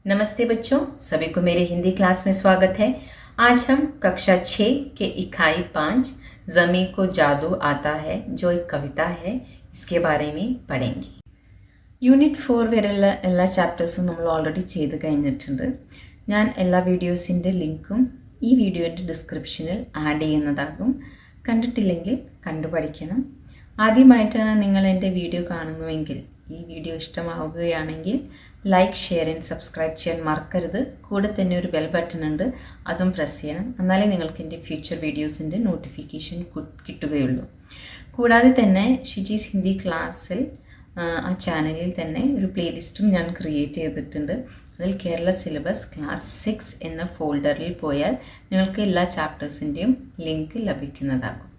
नमस्ते बच्चों, सभी को मेरे हिंदी क्लास में स्वागत है। आज हम कक्षा 6 के इकाई 5 ज़मी को जादू आता है जो एक कविता है, इसके बारे में पढ़ेंगे। യൂണിറ്റ് 4 വരെയുള്ള എല്ലാ ചാപ്റ്റേഴ്സും നമ്മൾ ഓൾറെഡി ചെയ്ത് കഴിഞ്ഞിട്ടുണ്ട്. ഞാൻ എല്ലാ വീഡിയോസിൻ്റെ ലിങ്കും ഈ വീഡിയോൻ്റെ ഡിസ്ക്രിപ്ഷനിൽ ആഡ് ചെയ്യുന്നതാകും. കണ്ടിട്ടില്ലെങ്കിൽ കണ്ടു പഠിക്കണം. ആദ്യമായിട്ടാണ് നിങ്ങൾ എൻ്റെ വീഡിയോ കാണുന്നുവെങ്കിൽ ഈ വീഡിയോ ഇഷ്ടമാവുകയാണെങ്കിൽ ലൈക്ക്, ഷെയർ ആൻഡ് സബ്സ്ക്രൈബ് ചെയ്യാൻ മറക്കരുത്. കൂടെ തന്നെ ഒരു ബെൽ ബട്ടൺ ഉണ്ട്, അതും പ്രസ് ചെയ്യണം. എന്നാലേ നിങ്ങൾക്ക് എൻ്റെ ഫ്യൂച്ചർ വീഡിയോസിൻ്റെ നോട്ടിഫിക്കേഷൻ കിട്ടുകയുള്ളൂ. കൂടാതെ തന്നെ ഷിജീസ് ഹിന്ദി ക്ലാസ്സിൽ ആ ചാനലിൽ തന്നെ ഒരു പ്ലേലിസ്റ്റും ഞാൻ ക്രിയേറ്റ് ചെയ്തിട്ടുണ്ട്. അതിൽ കേരള സിലബസ് ക്ലാസ് 6 എന്ന ഫോൾഡറിൽ പോയാൽ നിങ്ങൾക്ക് എല്ലാ ചാപ്റ്റേഴ്സിൻ്റെയും ലിങ്ക് ലഭിക്കുന്നതാകും.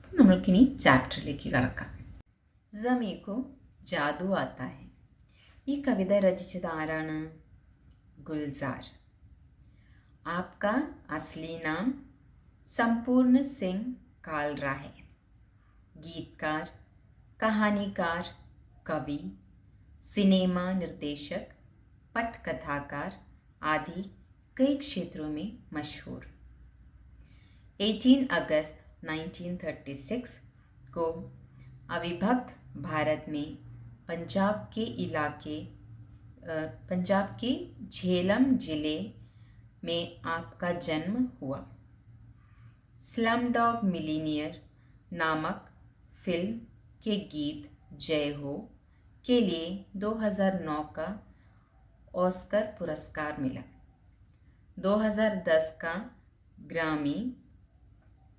അപ്പം നമ്മൾക്കിനി ചാപ്റ്ററിലേക്ക് കടക്കാം. ज़मी को जादू आता है. ഈ കവിത രചിച്ചത് ആരാണ്? ഗുൽസാർ. आपका असली नाम संपूर्ण सिंह कालरा है. गीतकार, कहानीकार, कवि, सिनेमा निर्देशक, पटकथाकार आदि कई क्षेत्रों में मशहूर. 18 अगस्त 1936 को अविभक्त भारत में पंजाब के झेलम ज़िले में आपका जन्म हुआ. स्लमडॉग मिलीनियर नामक फिल्म के गीत जय हो के लिए 2009 का ऑस्कर पुरस्कार मिला. 2010 का ग्रामी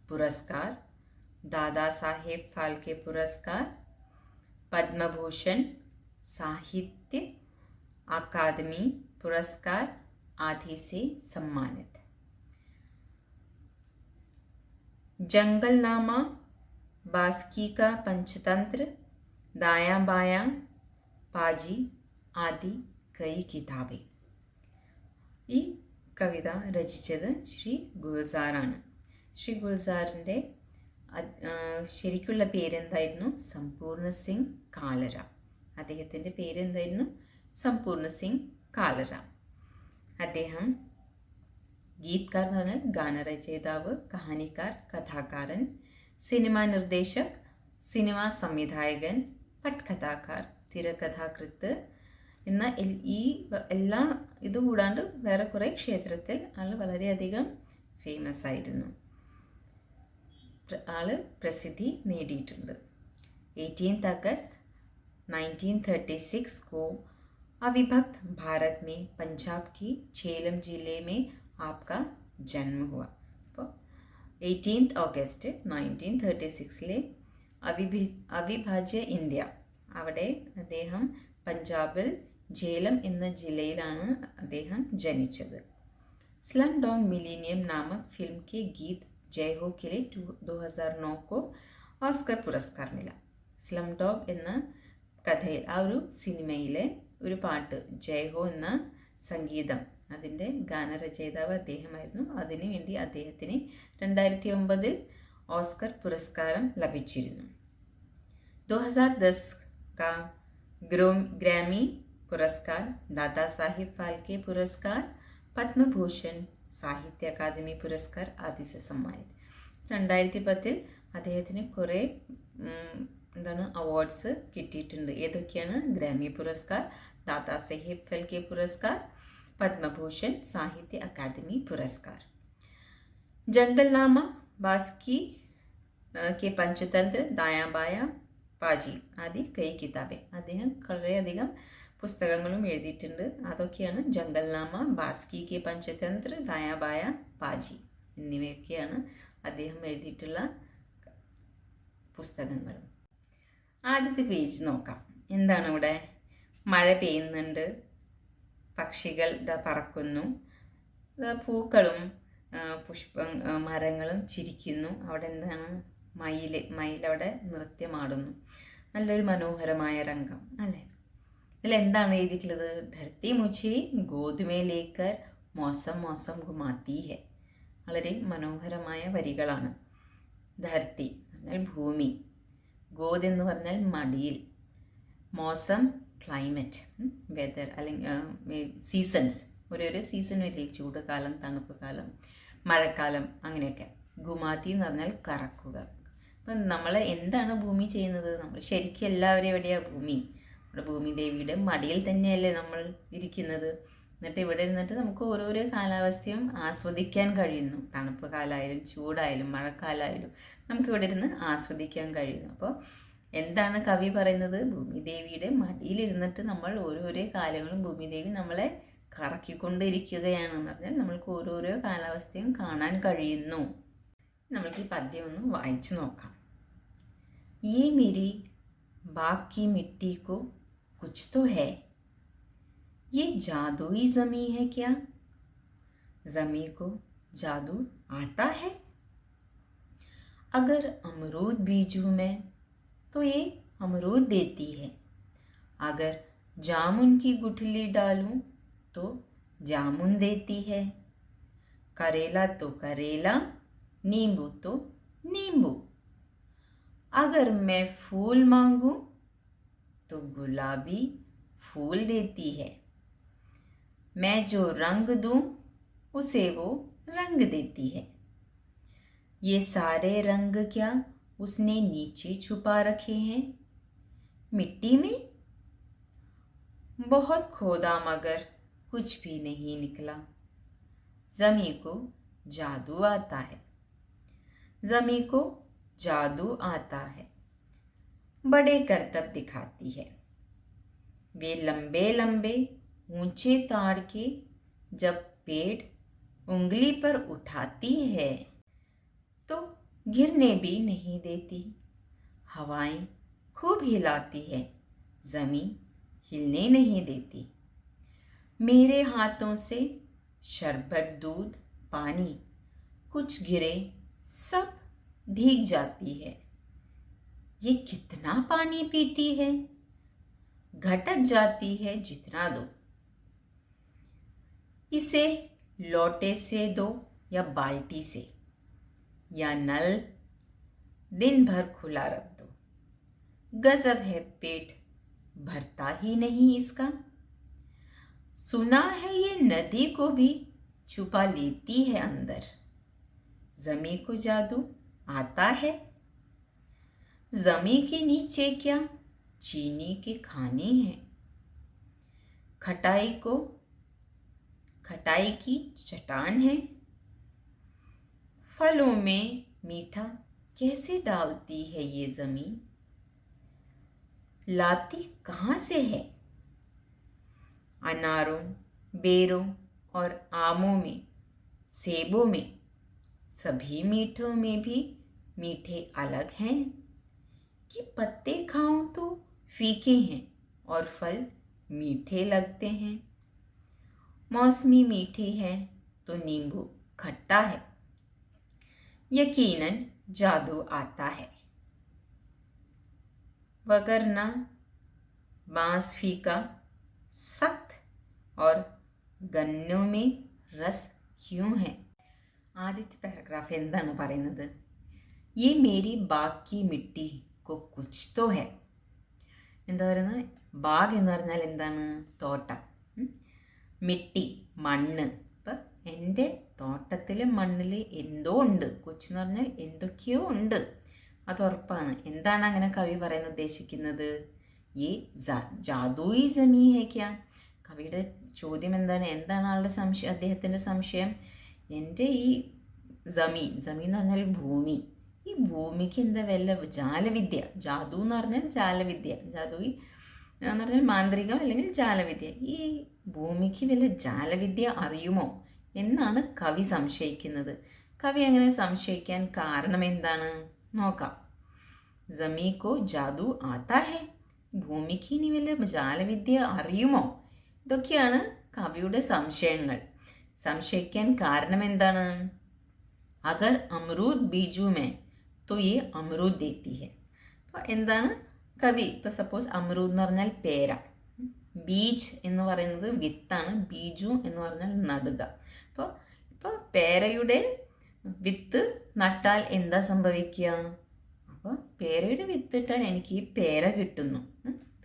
पुरस्कार, दादा साहेब फाल्के पुरस्कार, पद्म भूषण, साहित्य अकादमी पुरस्कार आदि से सम्मानित. जंगलनामा, बास्की का पंचतंत्र, दायां बायां, पाजी आदि कई किताबें. ഈ കവിത രചിച്ചത് ശ്രീ ഗുൽസാറാണ്. ശ്രീ ഗുൽസാറിൻ്റെ ശരിക്കുള്ള പേരെന്തായിരുന്നു? സമ്പൂർണ്ണ സിംഗ് കാലറ. അദ്ദേഹത്തിൻ്റെ പേരെന്തായിരുന്നു? സമ്പൂർണ്ണ സിംഗ് കാലറ. അദ്ദേഹം ഗീത്കാർ എന്ന് പറഞ്ഞാൽ ഗാനരചയിതാവ്, കഹാനിക്കാർ കഥാകാരൻ, സിനിമാ നിർദ്ദേശക് സിനിമാ സംവിധായകൻ, പട്കഥാക്കാർ തിരക്കഥാകൃത്ത് എന്ന ഈ എല്ലാ ഇതുകൂടാണ്ട് വേറെ കുറേ ക്ഷേത്രത്തിൽ ആൾ വളരെയധികം ഫേമസ് ആയിരുന്നു. ആള് പ്രസിദ്ധി നേടിയിട്ടുണ്ട്. 18 अगस्त 1936 को अविभक्त भारत में पंजाब की झेलम जिले में आपका जन्म हुआ. അപ്പോൾ 18 ഓഗസ്റ്റ് 1936 അവിഭാജ്യ ഇന്ത്യ, അവിടെ അദ്ദേഹം പഞ്ചാബിൽ झेलम എന്ന ജില്ലയിലാണ് അദ്ദേഹം ജനിച്ചത്. സ്ലം ഡോഗ് മിലീനിയം നാമക് ഫിल्म के गीत जय हो के लिए 2009 को ഓസ്കർ പുരസ്കാർ മില. സ്ലം ഡോഗ് എന്ന കഥയിൽ, ആ ഒരു സിനിമയിലെ ഒരു പാട്ട് ജയ് ഹോ എന്ന സംഗീതം, അതിൻ്റെ ഗാനരചയിതാവ് അദ്ദേഹമായിരുന്നു. അതിനുവേണ്ടി അദ്ദേഹത്തിന് 2009 ഓസ്കർ പുരസ്കാരം ലഭിച്ചിരുന്നു. 2010 का ग्रैमी पुरस्कार, दादा साहिब फाल्के पुरस्कार, पद्म भूषण, സാഹിത്യ അക്കാദമി പുരസ്കാർ ആദി സെ സമ്മാനിത്. 2010 അദ്ദേഹത്തിന് കുറേ അവാർഡ്സ് കിട്ടിയിട്ടുണ്ട്. ഏതൊക്കെയാണ്? ഗ്രാമി പുരസ്കാർ, ദാദാ സാഹേബ് ഫാൽക്കെ പുരസ്കാർ, പത്മഭൂഷൺ, സാഹിത്യ അക്കാദമി പുരസ്കാർ. ജംഗൽനാമ, ബാസ്കി കെ പഞ്ചതന്ത്ര, ദായാ ബായാ, പാജി ആദി കൈ കിതാബെ. അദ്ദേഹം കുറേയധികം പുസ്തകങ്ങളും എഴുതിയിട്ടുണ്ട്. അതൊക്കെയാണ് ജംഗൽനാമ, ബാസ്കി കെ പഞ്ചതന്ത്ര, ദായാ ബായ, പാജി എന്നിവയൊക്കെയാണ് അദ്ദേഹം എഴുതിയിട്ടുള്ള പുസ്തകങ്ങൾ. ആദ്യത്തെ പേജ് നോക്കാം. എന്താണ് ഇവിടെ? മഴ പെയ്യുന്നുണ്ട്, പക്ഷികൾ ഇതാ പറക്കുന്നു, പൂക്കളും മരങ്ങളും ചിരിക്കുന്നു. അവിടെ എന്താണ്? മയിലവിടെ നൃത്യമാടുന്നു. നല്ലൊരു മനോഹരമായ രംഗം അല്ലേ? ഇതിലെന്താണ് എഴുതിയിട്ടുള്ളത്? ധർത്തി മുझे गोद में लेकर मौसम मौसम घुमाती है. വളരെ മനോഹരമായ വരികളാണ്. ധർത്തി പറഞ്ഞാൽ ഭൂമി, ഗോദ് എന്ന് പറഞ്ഞാൽ മടിയിൽ, മോസം ക്ലൈമറ്റ്, വെതർ അല്ലെങ്കിൽ സീസൺസ്, ഓരോരോ സീസണില്ലേ, ചൂട് കാലം, തണുപ്പ് കാലം, മഴക്കാലം, അങ്ങനെയൊക്കെ. ഗുമാത്തി എന്ന് പറഞ്ഞാൽ കറക്കുക. അപ്പം നമ്മൾ എന്താണ് ഭൂമി ചെയ്യുന്നത്? നമ്മൾ ശരിക്കും എല്ലാവരും എവിടെയാണ്? ഭൂമി, നമ്മുടെ ഭൂമി ദേവിയുടെ മടിയിൽ തന്നെയല്ലേ നമ്മൾ ഇരിക്കുന്നത്. എന്നിട്ട് ഇവിടെ ഇരുന്നിട്ട് നമുക്ക് ഓരോരോ കാലാവസ്ഥയും ആസ്വദിക്കാൻ കഴിയുന്നു. തണുപ്പ് കാലമായാലും ചൂടായാലും മഴക്കാലമായാലും നമുക്കിവിടെ ഇരുന്ന് ആസ്വദിക്കാൻ കഴിയുന്നു. അപ്പോൾ എന്താണ് കവി പറയുന്നത്? ഭൂമിദേവിയുടെ മടിയിലിരുന്നിട്ട് നമ്മൾ ഓരോരോ കാലങ്ങളും ഭൂമിദേവി നമ്മളെ കറക്കിക്കൊണ്ടിരിക്കുകയാണെന്ന് പറഞ്ഞാൽ നമ്മൾക്ക് ഓരോരോ കാലാവസ്ഥയും കാണാൻ കഴിയുന്നു. നമ്മൾക്ക് ഈ പദ്യം ഒന്ന് വായിച്ചു നോക്കാം. ये मेरी बाग की मिट्टी को कुछ तो है, ये जादुई ज़मी है क्या? ज़मी को जादू आता है? अगर अमरूद बीजूं मैं तो ये अमरूद देती है, अगर जामुन की गुठली डालूं तो जामुन देती है, करेला तो करेला, नींबू तो नींबू, अगर मैं फूल मांगूं तो गुलाबी फूल देती है, मैं जो रंग दूं उसे वो रंग देती है, ये सारे रंग क्या उसने नीचे छुपा रखे हैं मिट्टी में? बहुत खोदा मगर कुछ भी नहीं निकला, ज़मी को जादू आता है, ज़मी को जादू आता है, बड़े करतब दिखाती है, वे लंबे लंबे ऊंचे ताड़ के जब पेड़ उंगली पर उठाती है तो गिरने भी नहीं देती, हवाएं खूब हिलाती है, ज़मीं हिलने नहीं देती, मेरे हाथों से शरबत दूध पानी कुछ गिरे सब भीग जाती है, ये कितना पानी पीती है, घटक जाती है जितना दो, इसे लोटे से दो या बाल्टी से या नल दिन भर खुला रख दो, गजब है पेट भरता ही नहीं इसका, सुना है ये नदी को भी छुपा लेती है अंदर, ज़मी को जादू आता है, ज़मी के नीचे क्या चीनी के खाने हैं, खटाई की चट्टान है, फलों में मीठा कैसे डालती है ये ज़मी, लाती कहाँ से है, अनारों बेरों और आमों में सेबों में सभी मीठों में भी मीठे अलग हैं, कि पत्ते खाऊं तो फीके हैं और फल मीठे लगते हैं, मौसमी मीठी है तो नींबू खट्टा है, यकीनन जादू आता है, वगरना बांस फीका सख्त और गन्नों में रस क्यों है. ആദ്യത്തെ പാരഗ്രാഫ് എന്താണ് പറയുന്നത്? ये मेरी बाग की मिट्टी को कुछ तो है. എന്താ പറയുന്നത്? ബാഗ് എന്ന് പറഞ്ഞാൽ എന്താണ്? തോട്ടം. മിട്ടി മണ്ണ്. അപ്പം എൻ്റെ തോട്ടത്തിലെ മണ്ണിൽ എന്തോ ഉണ്ട്. കുച്ച് എന്ന് പറഞ്ഞാൽ എന്തൊക്കെയോ ഉണ്ട്, അത് ഉറപ്പാണ്. എന്താണ് അങ്ങനെ കവി പറയാൻ ഉദ്ദേശിക്കുന്നത്? ഈ ജാദൂയി ജമീ ഹേ ക്യാ? കവിയുടെ ചോദ്യം എന്താണ്? എന്താണ് ആളുടെ സംശയം, അദ്ദേഹത്തിൻ്റെ സംശയം? എൻ്റെ ഈ ജമീൻ എന്ന് പറഞ്ഞാൽ ഭൂമി, ഈ ഭൂമിക്ക് എന്താ വല്ല ജാലവിദ്യ? ജാദു എന്ന് പറഞ്ഞാൽ ജാലവിദ്യ, ജാദുയി എന്ന് പറഞ്ഞാൽ മാന്ത്രികം അല്ലെങ്കിൽ ജാലവിദ്യ. ഈ ഭൂമിക്ക് വല്ല ജാലവിദ്യ അറിയുമോ എന്നാണ് കവി സംശയിക്കുന്നത്. കവി അങ്ങനെ സംശയിക്കാൻ കാരണം എന്താണ് നോക്കാം. ജമീ കോ ജാദു ആത്താ ഹെ, ഭൂമിക്ക് ഇനി വല്ല ജാലവിദ്യ അറിയുമോ? ഇതൊക്കെയാണ് കവിയുടെ സംശയങ്ങൾ. സംശയിക്കാൻ കാരണം എന്താണ്? അഗർ അമറൂദ് ബീജു മേ तो ये अमरूद देती है. അപ്പോൾ എന്താണ് കവി, ഇപ്പോൾ സപ്പോസ് അമറൂദ് എന്ന് പറഞ്ഞാൽ പേര, ബീജ് എന്ന് പറയുന്നത് വിത്താണ്, ബീജു എന്ന് പറഞ്ഞാൽ നടുക. ഇപ്പോൾ പേരയുടെ വിത്ത് നട്ടാൽ എന്താ സംഭവിക്കുക? അപ്പോൾ പേരയുടെ വിത്തിട്ടാൽ എനിക്ക് ഈ പേര കിട്ടുന്നു.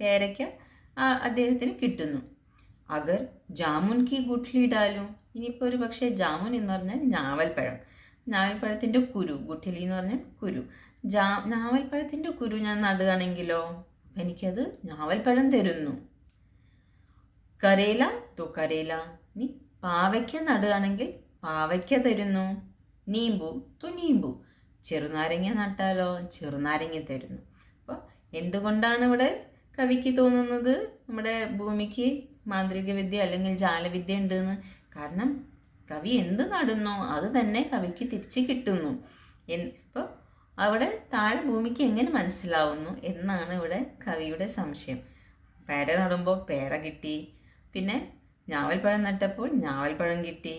പേരയ്ക്ക അദ്ദേഹത്തിന് കിട്ടുന്നു. അഗർ ജാമുൻ കി ഗുഠ്ലി ഡാലും, ഇനിയിപ്പോൾ ഒരു പക്ഷേ ജാമുൻ എന്ന് പറഞ്ഞാൽ ഞാവൽപ്പഴം, ഞാവൽപ്പഴത്തിൻ്റെ കുരു, ഗുഠിലി എന്ന് പറഞ്ഞാൽ കുരു, ഞാവൽപ്പഴത്തിൻ്റെ കുരു ഞാൻ നടുകയാണെങ്കിലോ അപ്പം എനിക്കത് ഞാവൽപ്പഴം തരുന്നു. കരേല തോ കരേല, ഇനി പാവയ്ക്ക നടുകയാണെങ്കിൽ പാവയ്ക്ക തരുന്നു. നീമ്പു തോ നീമ്പു, ചെറുനാരങ്ങ നട്ടാലോ ചെറുനാരങ്ങ തരുന്നു. അപ്പോൾ എന്തുകൊണ്ടാണ് ഇവിടെ കവിക്ക് തോന്നുന്നത് നമ്മുടെ ഭൂമിക്ക് മാന്ത്രിക വിദ്യ അല്ലെങ്കിൽ ജാലവിദ്യ ഉണ്ടെന്ന്? കാരണം കവി എന്ത് നടുന്നോ അത് തന്നെ കവിക്ക് തിരിച്ച് കിട്ടുന്നു. ഇപ്പോൾ അവിടെ താഴെ ഭൂമിക്ക് എങ്ങനെ മനസ്സിലാവുന്നു എന്നാണ് ഇവിടെ കവിയുടെ സംശയം. പേര നടുമ്പോൾ പേര കിട്ടി, പിന്നെ ഞാവൽപ്പഴം നട്ടപ്പോൾ ഞാവൽപ്പഴം കിട്ടി,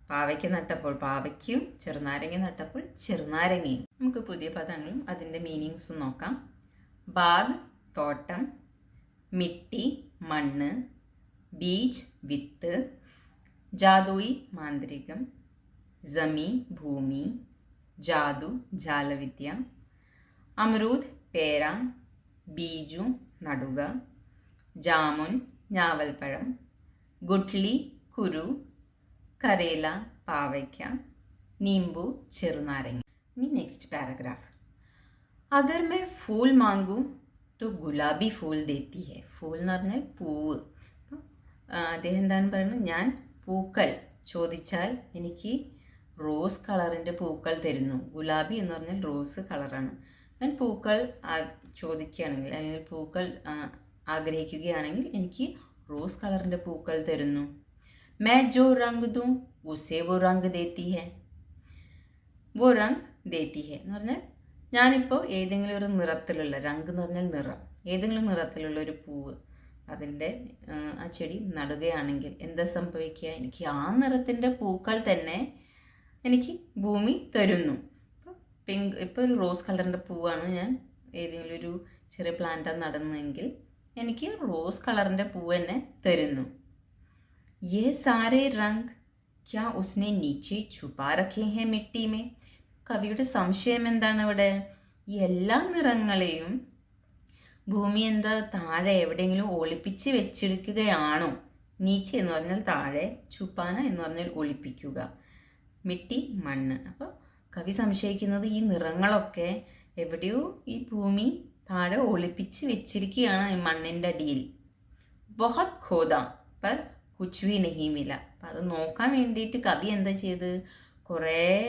പാവയ്ക്ക നട്ടപ്പോൾ പാവയ്ക്കും, ചെറുനാരങ്ങ നട്ടപ്പോൾ ചെറുനാരങ്ങയും. നമുക്ക് പുതിയ പദങ്ങളും അതിൻ്റെ മീനിങ്സും നോക്കാം. ബാഗ് തോട്ടം, മിട്ടി മണ്ണ്, ബീജ് വിത്ത്, ജാദുയി മാന്ത്രികം, ജമീ ഭൂമി, ജാദു ജാലവിദ്യ, അമരൂദ് പേര, ബീജു നടുക, ജാമുൻ ഞാവൽപ്പഴം, ഗുഠ്ലി കുരു, കരേല പാവയ്ക്ക, നീമ്പു ചെറുനാരങ്ങ. ഇനി നെക്സ്റ്റ് പാരഗ്രാഫ്. അഗർ മേ ഫൂൽ മാംഗൂ तो ഗുലാബി ഫൂൽ ദേത്തി ഹെ. ഫൂൽ എന്ന് പറഞ്ഞാൽ പൂവ്. അപ്പം അദ്ദേഹം എന്താണ് പറയുന്നത്? ഞാൻ പൂക്കൾ ചോദിച്ചാൽ എനിക്ക് റോസ് കളറിൻ്റെ പൂക്കൾ തരുന്നു. ഗുലാബി എന്ന് പറഞ്ഞാൽ റോസ് കളറാണ്. ഞാൻ പൂക്കൾ ചോദിക്കുകയാണെങ്കിൽ അല്ലെങ്കിൽ പൂക്കൾ ആഗ്രഹിക്കുകയാണെങ്കിൽ എനിക്ക് റോസ് കളറിൻ്റെ പൂക്കൾ തരുന്നു. मैं जो रंग दूँ उसे वो रंग देती है. वो रंग देती है എന്ന് പറഞ്ഞാൽ ഞാനിപ്പോൾ ഏതെങ്കിലും ഒരു നിറത്തിലുള്ള, രംഗ് എന്ന് പറഞ്ഞാൽ നിറം, ഏതെങ്കിലും നിറത്തിലുള്ള ഒരു പൂവ് അതിൻ്റെ ആ ചെടി നടുകയാണെങ്കിൽ എന്താ സംഭവിക്കുക? എനിക്ക് ആ നിറത്തിൻ്റെ പൂക്കൾ തന്നെ എനിക്ക് ഭൂമി തരുന്നു. ഇപ്പോൾ ഒരു റോസ് കളറിൻ്റെ പൂവാണ് ഞാൻ ഏതെങ്കിലും ഒരു ചെറിയ പ്ലാന്റ് നടുന്നതെങ്കിൽ എനിക്ക് റോസ് കളറിൻ്റെ പൂവ് തന്നെ തരുന്നു. ये सारे रंग क्या उसने नीचे छुपा रखे हैं मिट्टी में. കവിയുടെ സംശയം എന്താണ് ഇവിടെ? ഈ എല്ലാ നിറങ്ങളെയും ഭൂമി എന്താ താഴെ എവിടെയെങ്കിലും ഒളിപ്പിച്ച് വെച്ചെടുക്കുകയാണോ? നീച്ച എന്ന് പറഞ്ഞാൽ താഴെ, ചുപ്പാന എന്ന് പറഞ്ഞാൽ ഒളിപ്പിക്കുക, മിട്ടി മണ്ണ്. അപ്പോൾ കവി സംശയിക്കുന്നത് ഈ നിറങ്ങളൊക്കെ എവിടെയോ ഈ ഭൂമി താഴെ ഒളിപ്പിച്ച് വെച്ചിരിക്കുകയാണ് ഈ മണ്ണിൻ്റെ അടിയിൽ. ബഹത് ഖോദ പർ കുച്ച് ഭി നഹീ മില. അപ്പം അത് നോക്കാൻ വേണ്ടിയിട്ട് കവി എന്താ ചെയ്ത്?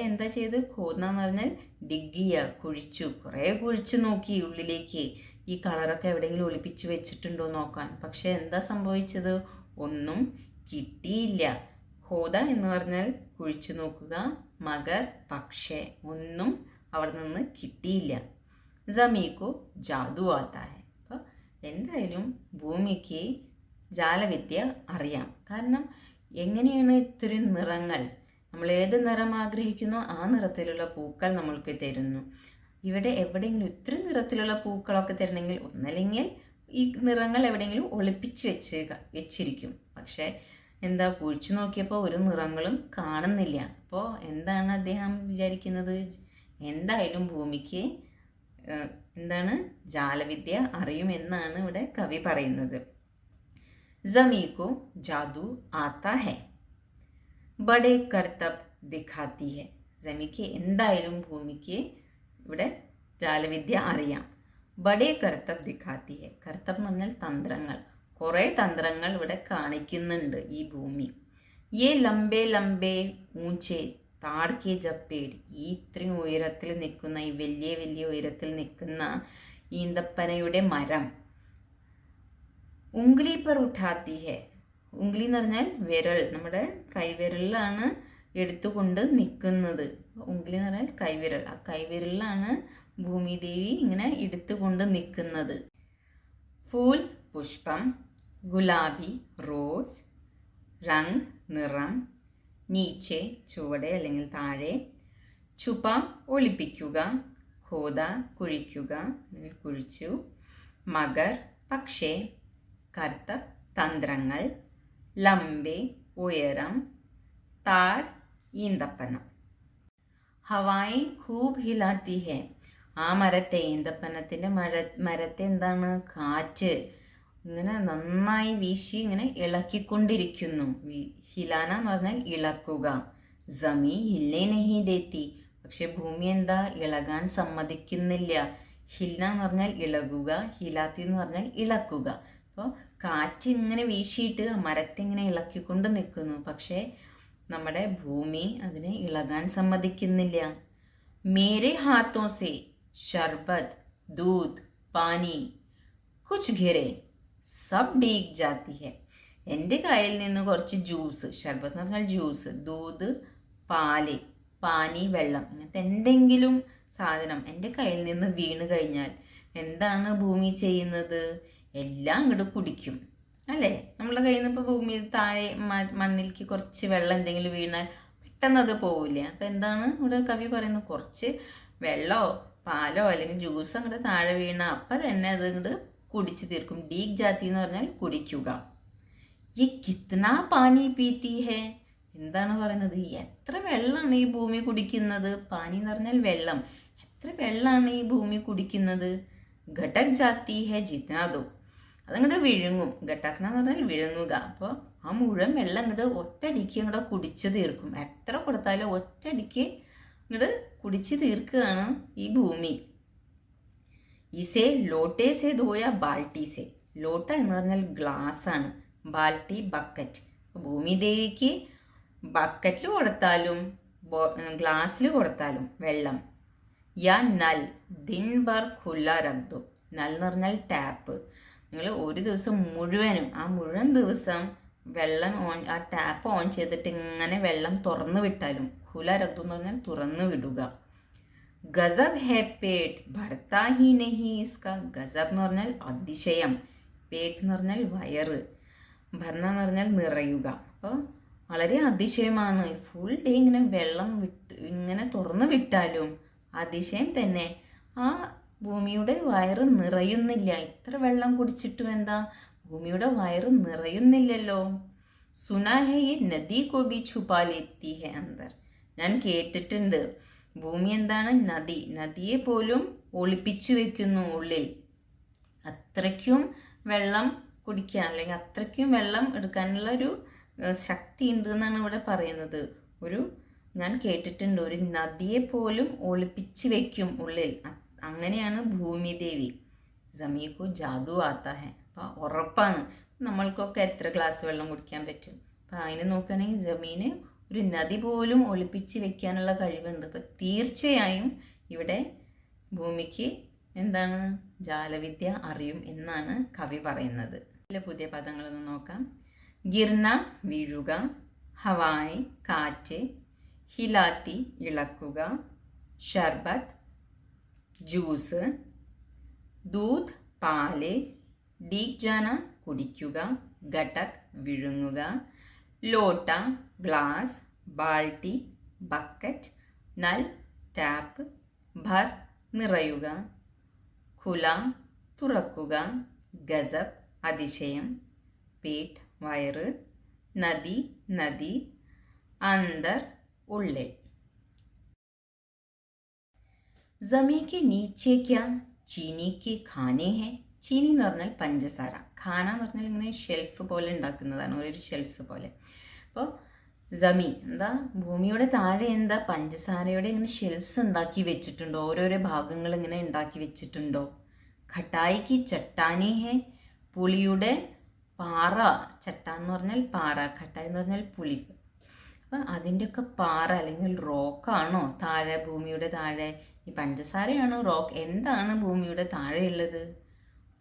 എന്താ ചെയ്ത്? ഖോദന എന്ന് പറഞ്ഞാൽ ഡിഗ് ചെയ്യുക, കുഴിച്ചു, കുറേ കുഴിച്ചു നോക്കി ഉള്ളിലേക്ക് ഈ കളറൊക്കെ എവിടെയെങ്കിലും ഒളിപ്പിച്ച് വെച്ചിട്ടുണ്ടോ നോക്കാൻ. പക്ഷെ എന്താ സംഭവിച്ചത്? ഒന്നും കിട്ടിയില്ല. ഖോദ എന്ന് പറഞ്ഞാൽ കുഴിച്ചു നോക്കുക, മഗർ പക്ഷേ ഒന്നും അവിടെ നിന്ന് കിട്ടിയില്ല. ജമീക്കു ജാദു ആത്താ ഹെ. അപ്പോൾ എന്തായാലും ഭൂമിക്ക് ജാലവിദ്യ അറിയാം. കാരണം എങ്ങനെയാണ് ഇത്രയും നിറങ്ങൾ, നമ്മൾ ഏത് നിറം ആഗ്രഹിക്കുന്നോ ആ നിറത്തിലുള്ള പൂക്കൾ നമ്മൾക്ക് തരുന്നു. ഇവിടെ എവിടെയെങ്കിലും ഇത്രയും നിറത്തിലുള്ള പൂക്കളൊക്കെ തരണമെങ്കിൽ ഒന്നല്ലെങ്കിൽ ഈ നിറങ്ങൾ എവിടെയെങ്കിലും ഒളിപ്പിച്ച് വെച്ചിരിക്കും. പക്ഷേ എന്താ, കുഴിച്ചു നോക്കിയപ്പോൾ ഒരു നിറങ്ങളും കാണുന്നില്ല. അപ്പോൾ എന്താണ് അദ്ദേഹം വിചാരിക്കുന്നത്? എന്തായാലും ഭൂമിക്ക് എന്താണ് ജാലവിദ്യ അറിയുമെന്നാണ് ഇവിടെ കവി പറയുന്നത്. ജമീ को जादू आता है, बड़े करतब दिखाती है. ജമിക്ക് എന്തായാലും ഭൂമിക്ക് ഇവിടെ ജാലവിദ്യ അറിയാം. ബഡേ കർത്തബ് ദിഖാത്തി ഹെ. കർത്തബ് എന്ന് പറഞ്ഞാൽ തന്ത്രങ്ങൾ, കുറേ തന്ത്രങ്ങൾ ഇവിടെ കാണിക്കുന്നുണ്ട് ഈ ഭൂമി. യേ ലംബേ ലംബേ ഊഞ്ചേ താഴ്ക്കെ ജപ്പേട്. ഈ ഇത്രയും ഉയരത്തിൽ നിൽക്കുന്ന, ഈ വലിയ വലിയ ഉയരത്തിൽ നിൽക്കുന്ന ഈന്തപ്പനയുടെ മരം ഉംഗ്ലി പർ ഉഠാത്തി ഹെ. ഉംഗ്ലി എന്ന് പറഞ്ഞാൽ വിരൽ, നമ്മുടെ കൈവിരലിലാണ് എടുത്തുകൊണ്ട് നിൽക്കുന്നത്. ഉംഗ്ലി എന്ന് പറഞ്ഞാൽ കൈവിരൽ, ആ കൈവിരലിലാണ് ഭൂമിദേവി ഇങ്ങനെ എടുത്തുകൊണ്ട് നിൽക്കുന്നത്. ഫൂൽ പുഷ്പം, ഗുലാബി റോസ്, രംഗ് നിറം, നീച്ചെ ചുവടെ അല്ലെങ്കിൽ താഴെ, ചുപ ഒളിപ്പിക്കുക, ഖോദ കുഴിക്കുക അല്ലെങ്കിൽ കുഴിച്ചു, മഗർ പക്ഷേ, കർത്തബ് തന്ത്രങ്ങൾ, ലംബെ ഉയരം, താഴ് ഈന്തപ്പന. ഹവായി ഖൂബ് ഹിലാത്തി ഹെ. ആ മരത്തെ, ഈന്തപ്പനത്തിൻ്റെ മരത്തെ എന്താണ്, കാറ്റ് ഇങ്ങനെ നന്നായി വീശി ഇങ്ങനെ ഇളക്കിക്കൊണ്ടിരിക്കുന്നു. ഹിലാന എന്ന് പറഞ്ഞാൽ ഇളക്കുക. ജമീ ഹില്ലേ നഹി ദേത്തി, പക്ഷെ ഭൂമി എന്താ ഇളകാൻ സമ്മതിക്കുന്നില്ല. ഹിൽന എന്ന് പറഞ്ഞാൽ ഇളകുക, ഹിലാത്തി എന്ന് പറഞ്ഞാൽ ഇളക്കുക. അപ്പോൾ കാറ്റ് ഇങ്ങനെ വീശിയിട്ട് മരത്തിങ്ങനെ ഇളക്കിക്കൊണ്ട് നിൽക്കുന്നു, പക്ഷേ നമ്മുടെ ഭൂമി അതിനെ ഇളകാൻ സമ്മതിക്കുന്നില്ല. മേരെ ഹാത്തോ സെ ശർബത്ത് ദൂത് പാനി കുച്ച് ഘിരെ സബ് ഡീക് ജാത്തി ഹെ. എൻ്റെ കയ്യിൽ നിന്ന് കുറച്ച് ജ്യൂസ്, ഷർബത്ത് എന്ന് പറഞ്ഞാൽ ജ്യൂസ്, ദൂത് പാല്, പാനി വെള്ളം, അങ്ങനത്തെ എന്തെങ്കിലും സാധനം എൻ്റെ കയ്യിൽ നിന്ന് വീണ് കഴിഞ്ഞാൽ എന്താണ് ഭൂമി ചെയ്യുന്നത്? എല്ലാം അങ്ങോട്ട് കുടിക്കും അല്ലേ? നമ്മുടെ കയ്യിൽ നിന്ന് ഇപ്പോൾ ഭൂമി താഴെ മണ്ണിലേക്ക് കുറച്ച് വെള്ളം എന്തെങ്കിലും വീണാൽ പെട്ടെന്ന് അത് പോവില്ല. അപ്പം എന്താണ് ഇവിടെ കവി പറയുന്നത്? കുറച്ച് വെള്ളമോ പാലോ അല്ലെങ്കിൽ ജ്യൂസോ അങ്ങോട്ട് താഴെ വീണ അപ്പം തന്നെ അത് അങ്ങോട്ട് കുടിച്ച് തീർക്കും. ഡീക് ജാത്തി എന്ന് പറഞ്ഞാൽ കുടിക്കുക. ഈ കിത്ന പാനി പീത്തി ഹേ, എന്താണ് പറയുന്നത്? എത്ര വെള്ളമാണ് ഈ ഭൂമി കുടിക്കുന്നത്? പാനി എന്ന് പറഞ്ഞാൽ വെള്ളം. എത്ര വെള്ളമാണ് ഈ ഭൂമി കുടിക്കുന്നത്? ഘടക് ജാത്തി ഹേ ജിത്നാദോ, അതങ്ങോട്ട് വിഴുങ്ങും. ഘട്ടക്ന എന്ന് പറഞ്ഞാൽ വിഴുങ്ങുക. അപ്പോൾ ആ മുഴുവൻ വെള്ളം അങ്ങോട്ട് ഒറ്റയടിക്ക് അങ്ങോട്ട് കുടിച്ച് തീർക്കും. എത്ര കൊടുത്താലും ഒറ്റയടിക്ക് അങ്ങോട്ട് കുടിച്ച് തീർക്കുകയാണ് ഈ ഭൂമി. ഇസേ ലോട്ടേ സെ ധോയ ബാൾട്ടി സെ, ലോട്ട എന്ന് പറഞ്ഞാൽ ഗ്ലാസ് ആണ്, ബാൾട്ടി ബക്കറ്റ്. ഭൂമി ദേവിക്ക് ബക്കറ്റിൽ കൊടുത്താലും ഗ്ലാസ്സിൽ കൊടുത്താലും വെള്ളം. യാ നൽ ദിൻ ഭർ ഖുല്ല രഖ് ദോ, നൽ എന്ന് പറഞ്ഞാൽ ടാപ്പ്. നിങ്ങൾ ഒരു ദിവസം മുഴുവനും ആ മുഴുവൻ ദിവസം വെള്ളം ആ ടാപ്പ് ഓൺ ചെയ്തിട്ട് ഇങ്ങനെ വെള്ളം തുറന്നു വിട്ടാലും, ഖുല രഖ് ദോ എന്ന് പറഞ്ഞാൽ തുറന്നു വിടുക. ഗസബ് ഹെ പേട്ട് ഭർത്താ ഹി നഹി ഇസ്ക, ഗസബ് എന്ന് പറഞ്ഞാൽ അതിശയം, പേട്ട് എന്ന് പറഞ്ഞാൽ വയറ്, ഭർണ എന്ന് പറഞ്ഞാൽ നിറയുക. അപ്പോൾ വളരെ അതിശയമാണ്. ഫുൾ ഡേ ഇങ്ങനെ വെള്ളം ഇങ്ങനെ തുറന്നു വിട്ടാലും അതിശയം തന്നെ. ആ ഭൂമിയുടെ വയറ് നിറയുന്നില്ല. ഇത്ര വെള്ളം കുടിച്ചിട്ടും എന്താ ഭൂമിയുടെ വയറ് നിറയുന്നില്ലല്ലോ. സുനാ ഹെ യെ നദി കോ ബി ഛുപാ ലേത്തി ഹെ അന്തർ, ഞാൻ കേട്ടിട്ടുണ്ട് ഭൂമി എന്താണ് നദി, നദിയെ പോലും ഒളിപ്പിച്ചു വെക്കുന്നു ഉള്ളിൽ. അത്രയ്ക്കും വെള്ളം കുടിക്കാൻ അല്ലെങ്കിൽ അത്രയ്ക്കും വെള്ളം എടുക്കാനുള്ള ഒരു ശക്തി ഉണ്ട് എന്നാണ് ഇവിടെ പറയുന്നത്. ഞാൻ കേട്ടിട്ടുണ്ട് ഒരു നദിയെ പോലും ഒളിപ്പിച്ച് വെക്കും ഉള്ളിൽ. അങ്ങനെയാണ് ഭൂമിദേവി. ജമീക്കോ ജാദു ആത്താ ഹെ, അപ്പോൾ ഉറപ്പാണ്. നമ്മൾക്കൊക്കെ എത്ര ഗ്ലാസ് വെള്ളം കുടിക്കാൻ പറ്റും? അപ്പം അതിന് നോക്കുകയാണെങ്കിൽ ജമീന് ഒരു നദി പോലും ഒളിപ്പിച്ച് വെക്കാനുള്ള കഴിവുണ്ട്. അപ്പം തീർച്ചയായും ഇവിടെ ഭൂമിക്ക് എന്താണ് ജാലവിദ്യ അറിയും എന്നാണ് കവി പറയുന്നത്. ചില പുതിയ പദങ്ങളൊന്ന് നോക്കാം. ഗിർന വീഴുക, ഹവായ് കാറ്റ്, ഹിലാത്തി ഇളക്കുക, ഷർബത്ത് ജ്യൂസ്, ദൂത് പാല്, ഡീക് ജാന കുടിക്കുക, ഘടക് വിഴുങ്ങുക, ലോട്ട ഗ്ലാസ്, ബാൾട്ടി ബക്കറ്റ്, നൽ ടാപ്പ്, ഭർ നിറയുക, ഖുല തുറക്കുക, ഗസബ് അതിശയം, പേട്ട് വയറ്, നദി നദി, അന്തർ ഉള്ളിൽ. ജമീ के नीचे क्या चीनी के खाने हैं. ചീനി എന്ന് പറഞ്ഞാൽ പഞ്ചസാര, ഖാന എന്ന് പറഞ്ഞാൽ ഇങ്ങനെ ഷെൽഫ് പോലെ ഉണ്ടാക്കുന്നതാണ്, ഒരു ഷെൽഫ്സ് പോലെ. അപ്പോൾ ജമീൻ എന്താ ഭൂമിയുടെ താഴെ എന്താ പഞ്ചസാരയുടെ ഇങ്ങനെ ഷെൽഫ്സ് ഉണ്ടാക്കി വെച്ചിട്ടുണ്ടോ, ഓരോരോ ഭാഗങ്ങൾ ഇങ്ങനെ ഉണ്ടാക്കി വെച്ചിട്ടുണ്ടോ. ഖട്ടായിക്ക് ചട്ടാനി ഹെ, പുളിയുടെ പാറ, ചട്ടാൻ എന്ന് പറഞ്ഞാൽ പാറ, ഖട്ടായി എന്ന് പറഞ്ഞാൽ പുളി. അപ്പം അതിൻ്റെയൊക്കെ പാറ അല്ലെങ്കിൽ റോക്കാണോ താഴെ, ഭൂമിയുടെ താഴെ? ഈ പഞ്ചസാരയാണോ റോക്ക്? എന്താണ് ഭൂമിയുടെ താഴെയുള്ളത്?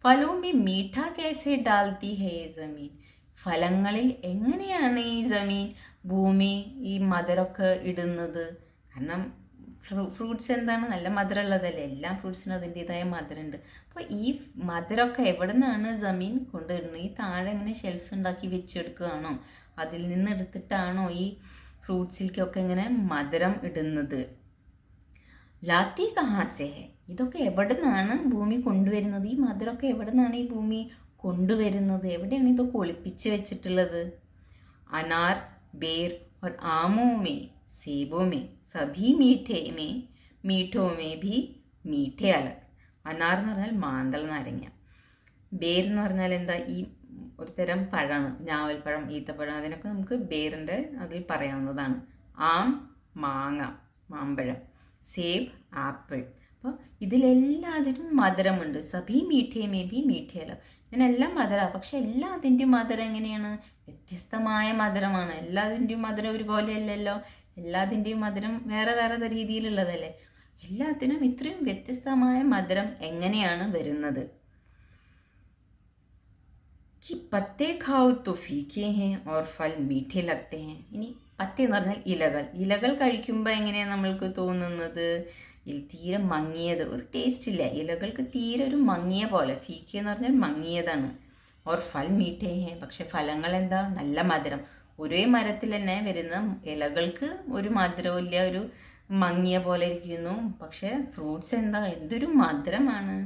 ഫലോമി മീഠ കേസെ ഡാൽത്തി ഹേ ജമീൻ, ഫലങ്ങളിൽ എങ്ങനെയാണ് ഈ ജമീൻ ഭൂമി ഈ മധുരമൊക്കെ ഇടുന്നത്? കാരണം ഫ്രൂട്ട്സ് എന്താണ് നല്ല മധുരമുള്ളതല്ലേ, എല്ലാ ഫ്രൂട്ട്സിനും അതിൻ്റെതായ മധുരമുണ്ട്. അപ്പോൾ ഈ മധുരമൊക്കെ എവിടെ നിന്നാണ് ജമീൻ കൊണ്ടുവരുന്നത്? ഈ താഴെ ഇങ്ങനെ ഷെൽഫ്സ് ഉണ്ടാക്കി വെച്ചെടുക്കുകയാണോ, അതിൽ നിന്ന് എടുത്തിട്ടാണോ ഈ ഫ്രൂട്ട്സിലേക്കൊക്കെ ഇങ്ങനെ മധുരം ഇടുന്നത്? ലാത്തി കഹാസെ ഹെ, ഇതൊക്കെ എവിടെ നിന്നാണ് ഭൂമി കൊണ്ടുവരുന്നത്? ഈ മധുരമൊക്കെ എവിടെ നിന്നാണ് ഈ ഭൂമി കൊണ്ടുവരുന്നത്? എവിടെയാണ് ഇതൊക്കെ ഒളിപ്പിച്ച് വെച്ചിട്ടുള്ളത്? അനാർ बेर और आमों में सेबों में सभी मीठों में भी मीठे अलग. അനാർ എന്ന് പറഞ്ഞാൽ മാന്തൾ നാരങ്ങ, ബേർ എന്ന് പറഞ്ഞാൽ എന്താ, ഈ ഒരു തരം പഴമാണ്, ഞാവൽപ്പഴം, ഈത്തപ്പഴം, അതിനൊക്കെ നമുക്ക് ബേറിൻ്റെ അതിൽ പറയാവുന്നതാണ്. ആം മാങ്ങ, മാമ്പഴം. സേബ് ആപ്പിൾ. അപ്പോൾ ഇതിലെല്ലാത്തിനും മധുരമുണ്ട്. സഭി മീഠേ മേ ബി മീഠേല. ഇതിനെല്ലാം മധുരമാണ്, പക്ഷെ എല്ലാത്തിൻ്റെയും മധുരം എങ്ങനെയാണ്, വ്യത്യസ്തമായ മധുരമാണ്. എല്ലാത്തിൻ്റെയും മധുരം ഒരുപോലെ അല്ലല്ലോ, എല്ലാത്തിൻ്റെയും മധുരം വേറെ വേറെ രീതിയിലുള്ളതല്ലേ. എല്ലാത്തിനും ഇത്രയും വ്യത്യസ്തമായ മധുരം എങ്ങനെയാണ് വരുന്നത്? कि पत्ते खाओ तो फीके हैं और फल मीठे लगते हैं. ഇനി പത്തി എന്ന് പറഞ്ഞാൽ ഇലകൾ. ഇലകൾ കഴിക്കുമ്പോൾ എങ്ങനെയാണ് നമ്മൾക്ക് തോന്നുന്നത്, തീരെ മങ്ങിയത്, ഒരു ടേസ്റ്റ് ഇല്ല. ഇലകൾക്ക് തീരെ ഒരു മങ്ങിയ പോലെ. ഫീക്കെ എന്ന് പറഞ്ഞാൽ മങ്ങിയതാണ്. ഓർ ഫൽ മീഠേ ഹേ, പക്ഷെ ഫലങ്ങൾ എന്താ, നല്ല മധുരം. ഒരേ മരത്തിൽ തന്നെ വരുന്ന ഇലകൾക്ക് ഒരു മധുരവും ഇല്ല, ഒരു മങ്ങിയ പോലെ ഇരിക്കുന്നു. പക്ഷെ ഫ്രൂട്ട്സ് എന്താ, എന്തൊരു മധുരമാണ്.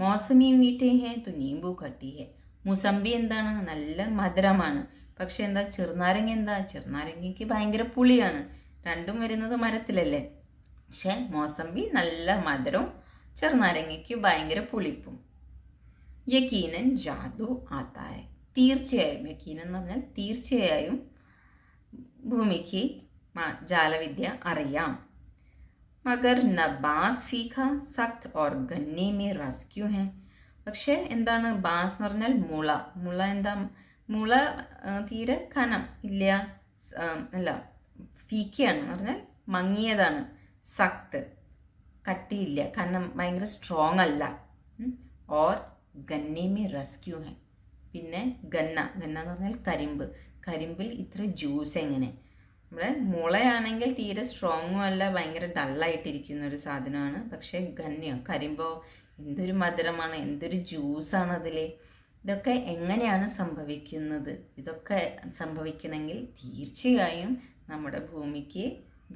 മൗസമി മീഠേ ഹേ तो नींबू खट्टी है. മുസമ്പി എന്താണ്, നല്ല മധുരമാണ്. പക്ഷെ എന്താ, ചെറുനാരങ്ങ എന്താ, ചെറുനാരങ്ങയ്ക്ക് ഭയങ്കര പുളിയാണ്. രണ്ടും വരുന്നത് മരത്തിലല്ലേ. പക്ഷെ മൗസമ്പി നല്ല മധുരവും ചെറുനാരങ്ങയ്ക്ക് ഭയങ്കര പുളിപ്പും. യക്കീനൻ ജാദു ആത്തായ. തീർച്ചയായും, യക്കീനൻ എന്ന് പറഞ്ഞാൽ തീർച്ചയായും ഭൂമിക്ക് ജാലവിദ്യ അറിയാം. മഗർ നബാസ് ഫീഖ സഖ്ത് ഓർ ഗന്നെ മേ റസ് ക്യൂ ഹെ. പക്ഷെ എന്താണ്, ബാസ് എന്ന് പറഞ്ഞാൽ മുള. മുള എന്താ, മുള തീരെ കനം ഇല്ല, അല്ല ഫീക്കയാണ് എന്ന് പറഞ്ഞാൽ മങ്ങിയതാണ്. സഖ്ത് കട്ടിയില്ല, കനം ഭയങ്കര സ്ട്രോങ് അല്ല. ഓർ ഗന്നെ മേ റസ്ക്യൂ ഹെ. പിന്നെ ഗന്ന, ഗന്ന എന്ന് പറഞ്ഞാൽ കരിമ്പ്. കരിമ്പിൽ ഇത്ര ജ്യൂസ് എങ്ങനെ. നമ്മുടെ മുളയാണെങ്കിൽ തീരെ സ്ട്രോങ്ങും അല്ല, ഭയങ്കര ഡള്ളായിട്ടിരിക്കുന്ന ഒരു സാധനമാണ്. പക്ഷേ ഗന്നയോ കരിമ്പോ എന്തൊരു മധുരമാണ്, എന്തൊരു ജ്യൂസാണ് അതിൽ. ഇതൊക്കെ എങ്ങനെയാണ് സംഭവിക്കുന്നത്? ഇതൊക്കെ സംഭവിക്കണമെങ്കിൽ തീർച്ചയായും നമ്മുടെ ഭൂമിക്ക്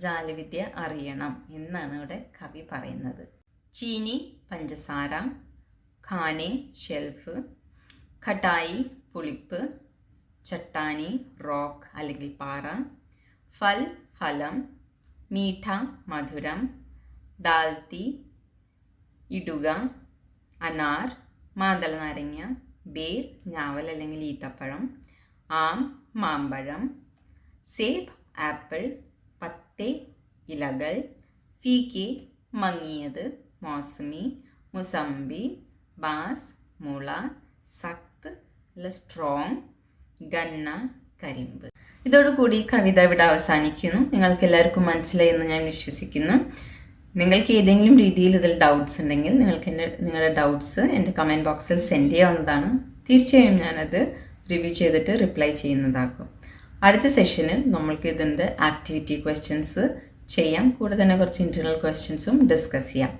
ജാലവിദ്യ അറിയണം എന്നാണ് ഇവിടെ കവി പറയുന്നത്. ചീനി പഞ്ചസാര, ഖാനെ ഷെൽഫ്, ഖട്ടായി പുളിപ്പ്, ചട്ടാനി റോക്ക് അല്ലെങ്കിൽ പാറ, ഫൽ ഫലം, മീഠ മധുരം, ഡാൽത്തി ഇടുക, അനാർ മാതള നാരങ്ങ, ബേർ ഞാവൽ അല്ലെങ്കിൽ ഈത്തപ്പഴം, ആം മാമ്പഴം, സേബ് ആപ്പിൾ, പത്തെ ഇലകൾ, ഫീക്കെ മങ്ങിയത്, മൗസമി മുസമ്പി, ബാസ് മുള, സഖ്ത് സ്ട്രോങ്, ഗന്ന കരിമ്പ്. ഇതോടുകൂടി കവിത ഇവിടെ അവസാനിക്കുന്നു. നിങ്ങൾക്ക് എല്ലാവർക്കും മനസ്സിലായെന്ന് ഞാൻ വിശ്വസിക്കുന്നു. നിങ്ങൾക്ക് ഏതെങ്കിലും രീതിയിൽ ഇതിൽ ഡൗട്ട്സ് ഉണ്ടെങ്കിൽ നിങ്ങൾക്ക് നിങ്ങളുടെ ഡൗട്ട്സ് എൻ്റെ കമൻറ്റ് ബോക്സിൽ സെൻഡ് ചെയ്യാവുന്നതാണ്. തീർച്ചയായും ഞാനത് റിവ്യൂ ചെയ്തിട്ട് റിപ്ലൈ ചെയ്യുന്നതാക്കും. അടുത്ത സെഷനിൽ നമ്മൾക്ക് ഇതിൻ്റെ ആക്ടിവിറ്റി ക്വസ്റ്റ്യൻസ് ചെയ്യാം. കൂടെ തന്നെ കുറച്ച് ഇൻറ്റേർണൽ ക്വസ്റ്റ്യൻസും ഡിസ്കസ് ചെയ്യാം.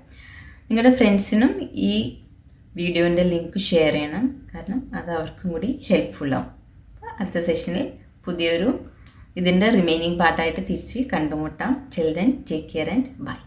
നിങ്ങളുടെ ഫ്രണ്ട്സിനും ഈ വീഡിയോൻ്റെ ലിങ്ക് ഷെയർ ചെയ്യണം, കാരണം അത് അവർക്കും കൂടി ഹെൽപ്ഫുള്ളാവും. അടുത്ത സെഷനിൽ പുതിയൊരു ഇതിൻ്റെ റിമൈനിങ് പാർട്ടായിട്ട് തിരിച്ച് കണ്ടുമുട്ടാം. Till then take care and by.